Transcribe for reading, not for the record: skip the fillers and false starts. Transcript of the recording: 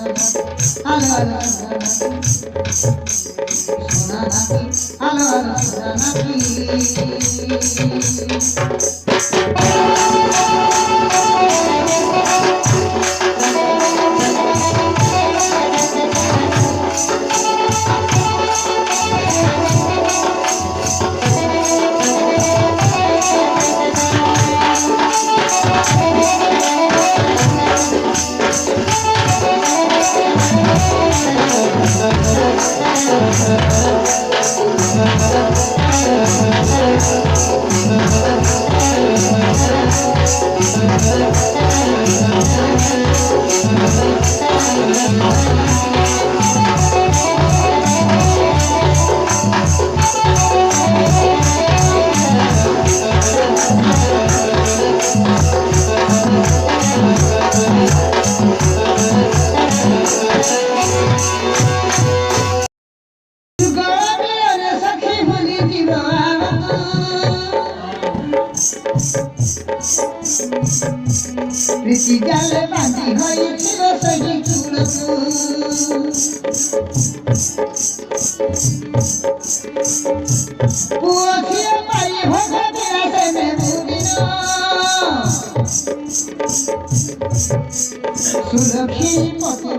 আলো আলো সোনা নাকি আলো আলো সোনা নাকি প্রীতি জালে বাঁধি হয়েছিল সহি চূড়াতু পুয়িয়ে পাই ভগতে আসে বুদিন সুরক্ষী পথে